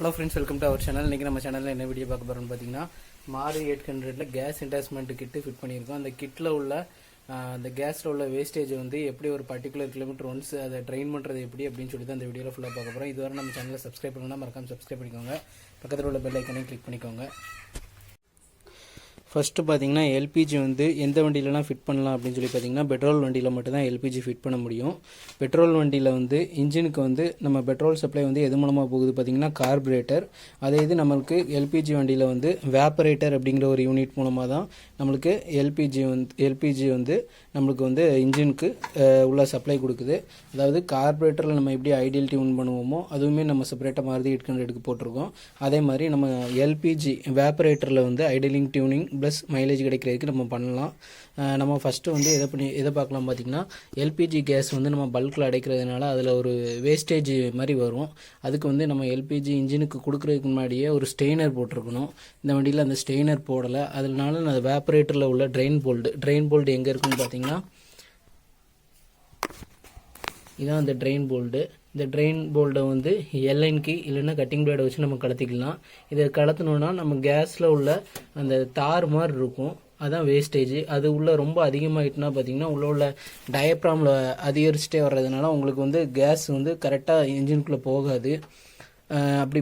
Hello friends, welcome to our channel. இன்றைக்கி நம்ம சேனலில் என்ன வீடியோ பார்க்க போகிறோம்னு பார்த்தீங்கன்னா, Maruti 800 gas attachment kit fit பண்ணியிருக்கோம். அந்த கிட்டில் உள்ள அந்த கேஸில் உள்ள வேஸ்டேஜ் வந்து எப்படி ஒரு பர்டிகுலர் கிலோமீட்டர் ஒன்ஸ் அதை ட்ரெயின் பண்ணுறது எப்படி அப்படின்னு சொல்லி தான் அந்த வீடியோவில் ஃபுல்லாக பார்க்க போகிறோம். இதுவரை நம்ம சேனலில் சப்ஸ்கிரைப் பண்ணலாம், மறக்காமல் சப்ஸ்கிரைப் பண்ணிக்கோங்க. பக்கத்தில் உள்ள பெல் ஐக்கனையும் கிளிக் பண்ணிக்கோங்க. ஃபஸ்ட்டு பார்த்தீங்கன்னா எல்பிஜி வந்து எந்த வண்டியிலலாம் ஃபிட் பண்ணலாம் அப்படின்னு சொல்லி பார்த்தீங்கன்னா, பெட்ரோல் வண்டியில் மட்டும்தான் எல்பிஜி ஃபிட் பண்ண முடியும். பெட்ரோல் வண்டியில் வந்து இன்ஜினுக்கு வந்து நம்ம பெட்ரோல் சப்ளை வந்து எது மூலமாக போகுது பார்த்தீங்கன்னா கார்பரேட்டர். அதே இது நம்மளுக்கு எல்பிஜி வண்டியில் வந்து வேப்பரேட்டர் அப்படிங்கிற ஒரு யூனிட் மூலமாக தான் நம்மளுக்கு எல்பிஜி வந்து நம்மளுக்கு வந்து இன்ஜினுக்கு உள்ள சப்ளை கொடுக்குது. அதாவது கார்பரேட்டரில் நம்ம எப்படி ஐடியல் டியூன் பண்ணுவோமோ அதுவுமே நம்ம செப்பரேட்டாக மாருதி 800க்கு போட்டிருக்கோம். அதே மாதிரி நம்ம எல்பிஜி வேப்பரேட்டரில் வந்து ஐடியலிங் டியூனிங் ப்ளஸ் மைலேஜ் கிடைக்கிறதுக்கு நம்ம பண்ணலாம். நம்ம ஃபஸ்ட்டு வந்து எதை பார்க்கலாம் பார்த்திங்கன்னா, எல்பிஜி கேஸ் வந்து நம்ம பல்கில் அடைக்கிறதுனால அதில் ஒரு வேஸ்டேஜ் மாதிரி வரும். அதுக்கு வந்து நம்ம எல்பிஜி இன்ஜினுக்கு கொடுக்குறதுக்கு முன்னாடியே ஒரு ஸ்டெய்னர் போட்டிருக்கணும். இந்த வண்டியில் அந்த ஸ்டெய்னர் போடலை. அதனால அந்த வேப்பரேட்டரில் உள்ள ட்ரெயின் போல்டு எங்கே இருக்குன்னு பார்த்தீங்கன்னா, இதான் அந்த ட்ரெயின் போல்டு. இந்த ட்ரெயின் போல்டை வந்து எல்லைன் கீ இல்லைன்னா கட்டிங் பிளேடை வச்சு நம்ம கலத்திக்கலாம். இதை கலத்தினோன்னா நம்ம கேஸில் உள்ள அந்த தார் மாதிரி இருக்கும், அதான் வேஸ்டேஜ். அது உள்ள ரொம்ப அதிகமாகிட்டுனா பார்த்தீங்கன்னா உள்ள டயப்ராமில் அதிகரிச்சுட்டே வர்றதுனால உங்களுக்கு வந்து கேஸ் வந்து கரெக்டாக இன்ஜினுக்குள்ளே போகாது. அப்படி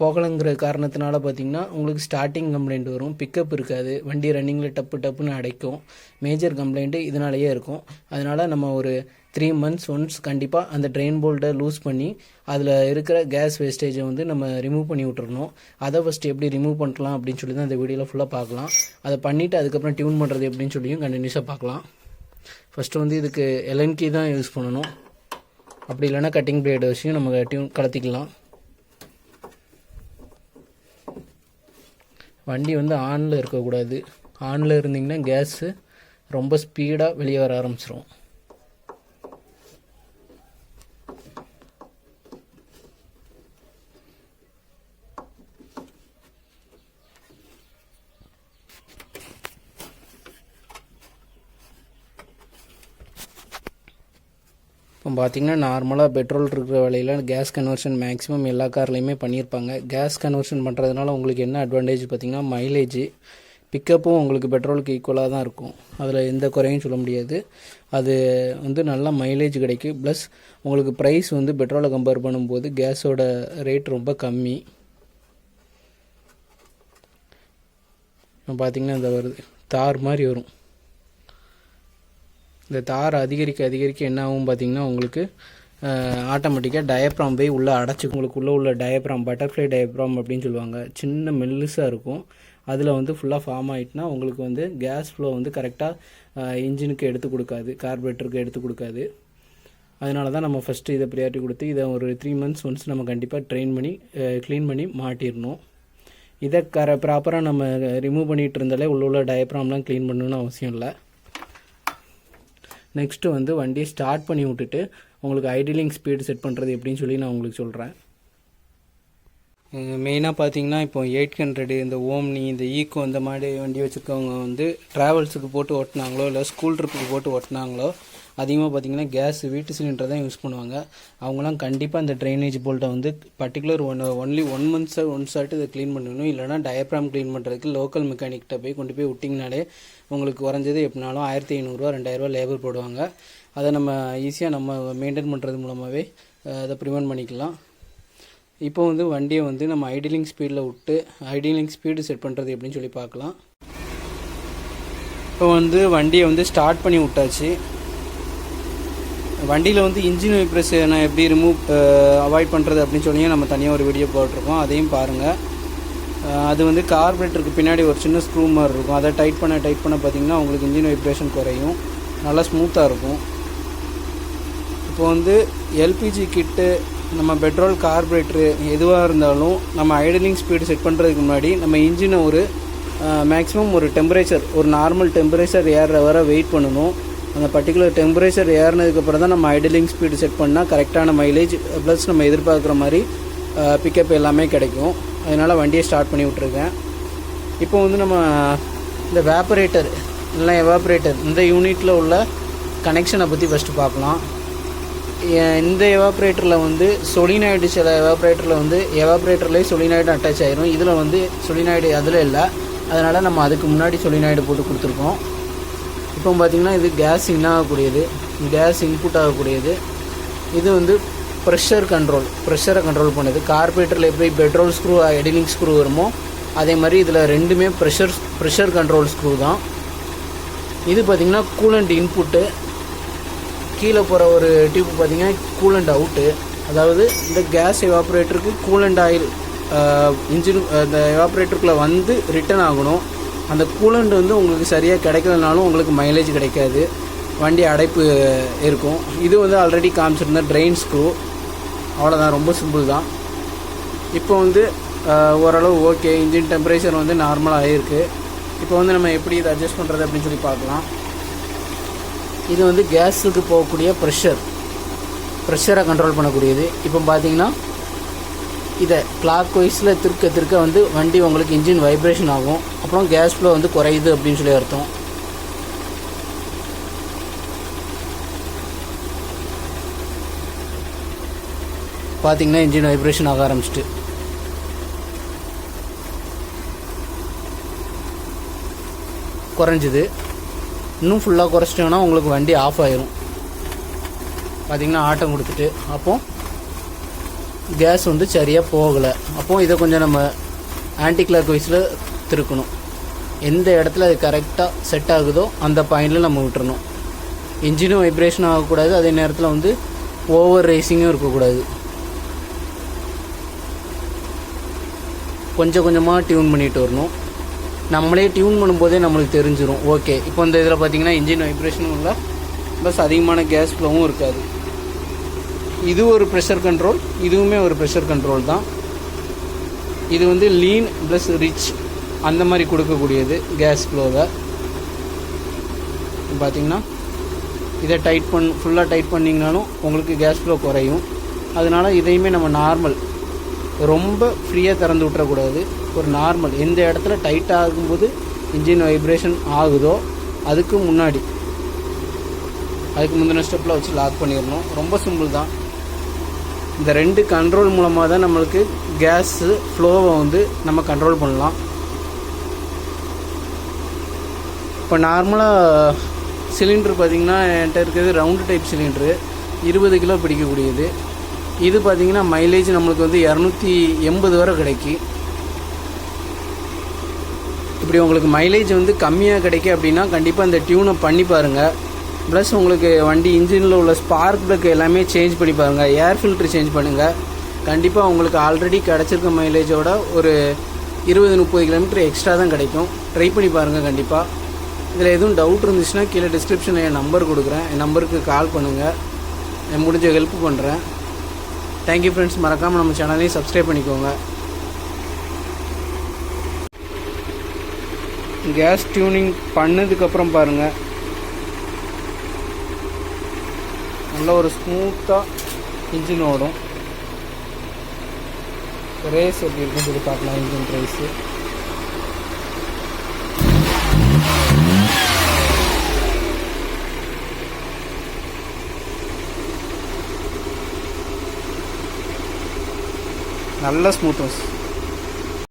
போகலைங்கிற காரணத்தினால பார்த்திங்கன்னா உங்களுக்கு ஸ்டார்டிங் கம்ப்ளைண்ட் வரும், பிக்கப் இருக்காது, வண்டி ரன்னிங்கில் டப்புன்னு அடைக்கும். மேஜர் கம்ப்ளைண்ட்டு இதனாலேயே இருக்கும். அதனால் நம்ம ஒரு 3 months ஒன்ஸ் கண்டிப்பாக அந்த ட்ரெயின் போல்ட்டை லூஸ் பண்ணி அதில் இருக்கிற கேஸ் வேஸ்டேஜை வந்து நம்ம ரிமூவ் பண்ணி விட்டுருணும். அதை ஃபஸ்ட்டு எப்படி ரிமூவ் பண்ணலாம் அப்படின்னு சொல்லி தான் அந்த வீடியோவில் ஃபுல்லாக பார்க்கலாம். அதை பண்ணிவிட்டு அதுக்கப்புறம் டியூன் பண்ணுறது எப்படின்னு சொல்லியும் கண்டினியூஸாக பார்க்கலாம். ஃபஸ்ட்டு வந்து இதுக்கு எல்என் கீ தான் யூஸ் பண்ணணும். அப்படி இல்லைன்னா கட்டிங் பிளேடை வச்சு நம்ம கலத்திக்கலாம். வண்டி வந்து ஆனில் இருக்கக்கூடாது. ஆனில் இருந்திங்கன்னா கேஸு ரொம்ப ஸ்பீடாக வெளியே வர ஆரம்பிச்சிரும். இப்போ பார்த்திங்கன்னா நார்மலாக பெட்ரோல் இருக்கிற வேலையில் கேஸ் கன்வர்ஷன் மேக்ஸிமம் எல்லா கார்லேயுமே பண்ணியிருப்பாங்க. கேஸ் கன்வர்ஷன் பண்ணுறதுனால உங்களுக்கு என்ன அட்வான்டேஜ் பார்த்திங்கன்னா, மைலேஜ் பிக்கப்பும் உங்களுக்கு பெட்ரோலுக்கு ஈக்குவலாக தான் இருக்கும். அதில் எந்த குறையும் சொல்ல முடியாது. அது வந்து நல்லா மைலேஜ் கிடைக்கும். ப்ளஸ் உங்களுக்கு ப்ரைஸ் வந்து பெட்ரோலை கம்பேர் பண்ணும்போது கேஸோட ரேட் ரொம்ப கம்மி. பார்த்திங்கன்னா இந்த வருது தார் மாதிரி வரும். இந்த தார் அதிகரிக்க என்ன ஆகும் பார்த்திங்கன்னா, உங்களுக்கு ஆட்டோமேட்டிக்காக டயப்ராம் போய் உள்ளே அடைச்சி உங்களுக்குள்ளே உள்ள டயப்ராம் பட்டர்ஃப்ளை டயப்ராம் அப்படின்னு சொல்லுவாங்க, சின்ன மெல்லுசாக இருக்கும். அதில் வந்து ஃபுல்லாக ஃபார்ம் ஆகிட்டுனா உங்களுக்கு வந்து கேஸ் ஃப்ளோ வந்து கரெக்டாக இன்ஜினுக்கு எடுத்து கொடுக்காது, கார்பரேட்டருக்கு எடுத்து கொடுக்காது. அதனால தான் நம்ம ஃபஸ்ட்டு இதை ப்ரியாரிட்டி கொடுத்து இதை ஒரு 3 months ஒன்ஸ் நம்ம கண்டிப்பாக க்ளீன் பண்ணி மாட்டிடணும். இதை ப்ராப்பராக நம்ம ரிமூவ் பண்ணிகிட்டு இருந்தாலே உள்ள டயப்ராம்லாம் க்ளீன் பண்ணணும்னு அவசியம் இல்லை. நெக்ஸ்ட்டு வந்து வண்டியை ஸ்டார்ட் பண்ணி விட்டுட்டு உங்களுக்கு ஐடியலிங் ஸ்பீடு செட் பண்ணுறது எப்படின்னு சொல்லி நான் உங்களுக்கு சொல்கிறேன். மெயினாக பார்த்தீங்கன்னா இப்போ 800 இந்த ஓம்னி இந்த ஈக்கோ இந்த மாதிரி வண்டி வச்சுருக்கவங்க வந்து ட்ராவல்ஸுக்கு போட்டு ஓட்டினாங்களோ இல்லை ஸ்கூல் ட்ரிப்புக்கு போட்டு ஓட்டினாங்களோ அதிகமாக பார்த்திங்கன்னா கேஸ் வீட்டு சிலிண்டர் தான் யூஸ் பண்ணுவாங்க. அவங்களாம் கண்டிப்பாக இந்த ட்ரைனேஜ் போல்ட்டை வந்து பர்டிகுலர் ஒன்லி 1 month ஒன்ஸாட்டு இதை க்ளீன் பண்ணணும். இல்லைனா டயப்ராம் க்ளீன் பண்ணுறதுக்கு லோக்கல் மெக்கானிக்கிட்ட கொண்டு போய் விட்டிங்கனாலே உங்களுக்கு குறைஞ்சது எப்படினாலும் 1500 2000 லேபர் போடுவாங்க. அதை நம்ம ஈஸியாக நம்ம மெயின்டைன் பண்ணுறது மூலமாகவே அதை ப்ரிவென்ட் பண்ணிக்கலாம். இப்போ வந்து வண்டியை வந்து நம்ம ஐடியலிங் ஸ்பீடில் விட்டு ஐடியலிங் ஸ்பீடு செட் பண்ணுறது எப்படின்னு சொல்லி பார்க்கலாம். இப்போ வந்து வண்டியை வந்து ஸ்டார்ட் பண்ணி விட்டாச்சு. வண்டியில் வந்து இன்ஜின் வைப்ரேஷனை எப்படி அவாய்ட் பண்ணுறது அப்படின்னு சொல்லி நம்ம தனியாக ஒரு வீடியோ போட்டிருக்கோம், அதையும் பாருங்கள். அது வந்து கார்பரேட்டருக்கு பின்னாடி ஒரு சின்ன ஸ்க்ரூ மாதிரி இருக்கும். அதை டைட் பண்ண பார்த்திங்கன்னா உங்களுக்கு இன்ஜின் வைப்ரேஷன் குறையும், நல்லா ஸ்மூத்தாக இருக்கும். இப்போ வந்து எல்பிஜி கிட்டு நம்ம பெட்ரோல் கார்பரேட்டரு எதுவாக இருந்தாலும் நம்ம ஐடலிங் ஸ்பீடு செட் பண்ணுறதுக்கு முன்னாடி நம்ம இன்ஜினை ஒரு மேக்ஸிமம் ஒரு டெம்பரேச்சர், ஒரு நார்மல் டெம்பரேச்சர் ஏறுற வர வெயிட் பண்ணணும். அந்த பர்டிகுலர் டெம்பரேச்சர் ஏறினதுக்கப்புறம் தான் நம்ம ஐடலிங் ஸ்பீடு செட் பண்ணால் கரெக்டான மைலேஜ் ப்ளஸ் நம்ம எதிர்பார்க்குற மாதிரி பிக்கப் எல்லாமே கிடைக்கும். அதனால் வண்டியை ஸ்டார்ட் பண்ணி விட்ருக்கேன். இப்போ வந்து நம்ம இந்த வேப்பரேட்டர் இல்லைனா எவாப்ரேட்டர் இந்த யூனிட்டில் உள்ள கனெக்ஷனை பற்றி ஃபஸ்ட்டு பார்க்கலாம். இந்த எவாப்ரேட்டரில் வந்து சொலினாய்டு, சில எவாப்ரேட்டரில் வந்து எவாப்ரேட்டர்லேயே சொலினாய்டு அட்டாச் ஆயிரும். இதில் வந்து சொலினாய்டு அதில் இல்லை, அதனால் நம்ம அதுக்கு முன்னாடி சொலினாய்டு போட்டு கொடுத்துருக்கோம். இப்போ பார்த்திங்கன்னா இது கேஸ் ஆகக்கூடியது, கேஸ் இன்புட் ஆகக்கூடியது. இது வந்து ப்ரெஷரை கண்ட்ரோல் பண்ணுது. கார்பரேட்டரில் எப்படி பெட்ரோல் ஸ்க்ரூ, ஐடலிங் ஸ்க்ரூ வருமோ அதே மாதிரி இதில் ரெண்டுமே ப்ரெஷர் கண்ட்ரோல் ஸ்க்ரூ தான். இது பார்த்திங்கன்னா கூலண்ட் இன்புட்டு. கீழே போகிற ஒரு டியூப் பார்த்திங்கன்னா கூலண்ட் அவுட்டு. அதாவது இந்த கேஸ் எவாப்ரேட்டருக்கு கூலண்ட் ஆயில் இன்ஜின் அந்த எவாப்ரேட்டருக்குள்ளே வந்து ரிட்டர்ன் ஆகணும். அந்த கூலண்ட் வந்து உங்களுக்கு சரியாக கிடைக்கலனாலும் உங்களுக்கு மைலேஜ் கிடைக்காது, வண்டி அடைப்பு இருக்கும். இது வந்து ஆல்ரெடி காமிச்சிருந்த ட்ரெயின் ஸ்க்ரூ. அவ்வளோதான், ரொம்ப சிம்பிள் தான். இப்போ வந்து ஓரளவு ஓகே, இன்ஜின் டெம்பரேச்சர் வந்து நார்மலாக ஆகிருக்கு. இப்போ வந்து நம்ம எப்படி இதை அட்ஜஸ்ட் பண்ணுறது அப்படின்னு சொல்லி பார்க்கலாம். இது வந்து கேஸுக்கு போகக்கூடிய ப்ரெஷரை கண்ட்ரோல் பண்ணக்கூடியது. இப்போ பார்த்தீங்கன்னா இதை கிளாக் வைஸில் திருக்க வந்து வண்டி உங்களுக்கு இன்ஜின் வைப்ரேஷன் ஆகும். அப்புறம் கேஸ் ஃப்ளோ வந்து குறையுது அப்படின்னு சொல்லி அர்த்தம். பார்த்தீங்கன்னா இன்ஜின் வைப்ரேஷன் ஆக ஆரம்பிச்சிட்டு குறைஞ்சிது. இன்னும் ஃபுல்லாக குறைச்சிட்டோன்னா உங்களுக்கு வண்டி ஆஃப் ஆயிரும். பார்த்திங்கன்னா ஆட்டம் கொடுத்துட்டு அப்போ கேஸ் வந்து சரியாக போகலை. அப்போது இதை கொஞ்சம் நம்ம ஆன்டி கிளாக் வைஸில் திருக்கணும். எந்த இடத்துல அது கரெக்டாக செட் ஆகுதோ அந்த பாயிண்டில் நம்ம விட்டுறணும். இன்ஜினும் வைப்ரேஷன் ஆகக்கூடாது, அதே நேரத்தில் வந்து ஓவர் ரேசிங்கும் இருக்கக்கூடாது. கொஞ்சம் கொஞ்சமாக டியூன் பண்ணிட்டு வரணும். நம்மளே டியூன் பண்ணும்போதே நம்மளுக்கு தெரிஞ்சிடும். ஓகே, இப்போ இந்த இதில் பார்த்திங்கன்னா இன்ஜின் வைப்ரேஷனும் இல்லை, ப்ளஸ் அதிகமான கேஸ் ஃப்ளோவும் இருக்காது. இது ஒரு ப்ரெஷர் கண்ட்ரோல், இதுவுமே ஒரு ப்ரெஷர் கண்ட்ரோல் தான். இது வந்து லீன் ப்ளஸ் ரிச் அந்த மாதிரி கொடுக்கக்கூடியது கேஸ் ஃப்ளோவை. பார்த்திங்கன்னா இதை ஃபுல்லாக டைட் பண்ணிங்கனாலும் உங்களுக்கு கேஸ் ஃப்ளோ குறையும். அதனால் இதையுமே நம்ம நார்மல், ரொம்ப ஃப்ரீயாக திறந்து விட்டுறக்கூடாது. ஒரு நார்மல், எந்த இடத்துல டைட் ஆகும்போது இன்ஜின் வைப்ரேஷன் ஆகுதோ அதுக்கு முந்தின ஸ்டெப்பில் வச்சு லாக் பண்ணிடணும். ரொம்ப சிம்பிள் தான். இந்த 2 கண்ட்ரோல் மூலமாக தான் நம்மளுக்கு கேஸு ஃப்ளோவை வந்து நம்ம கண்ட்ரோல் பண்ணலாம். இப்போ நார்மலாக சிலிண்டர் பார்த்திங்கன்னா என்கிட்ட இருக்கிறது ரவுண்டு டைப் சிலிண்டரு, 20 கிலோ பிடிக்கக்கூடியது. இது பார்த்திங்கன்னா மைலேஜ் நம்மளுக்கு வந்து 280 வரை கிடைக்கி. இப்படி உங்களுக்கு மைலேஜ் வந்து கம்மியாக கிடைக்க அப்படின்னா கண்டிப்பாக இந்த டியூனை பண்ணி பாருங்கள். ப்ளஸ் உங்களுக்கு வண்டி இன்ஜினில் உள்ள ஸ்பார்க் ப்ளக் எல்லாமே சேஞ்ச் பண்ணி பாருங்கள். ஏர் ஃபில்ட்ரு சேஞ்ச் பண்ணுங்கள். கண்டிப்பாக உங்களுக்கு ஆல்ரெடி கிடச்சிருக்க மைலேஜோட ஒரு 20-30 கிலோமீட்டர் எக்ஸ்ட்ரா தான் கிடைக்கும். ட்ரை பண்ணி பாருங்கள் கண்டிப்பாக. இதில் எதுவும் டவுட் இருந்துச்சுன்னா கீழே டிஸ்கிரிப்ஷனில் என் நம்பர் கொடுக்குறேன், என் நம்பருக்கு கால் பண்ணுங்கள். நான் முடிஞ்ச ஹெல்ப் பண்ணுறேன். Thank you friends. மறக்காமல் நம்ம சேனலையும் சப்ஸ்கிரைப் பண்ணிக்கோங்க. கேஸ் டியூனிங் பண்ணதுக்கப்புறம் பாருங்கள், நல்ல ஒரு ஸ்மூத்தாக இன்ஜின் ஓடும். ரேஸ் எப்படி இருக்குன்னு சொல்லி பார்க்கலாம். இன்ஜின் ரேஸு நல்ல ஸ்மூத்னஸ்.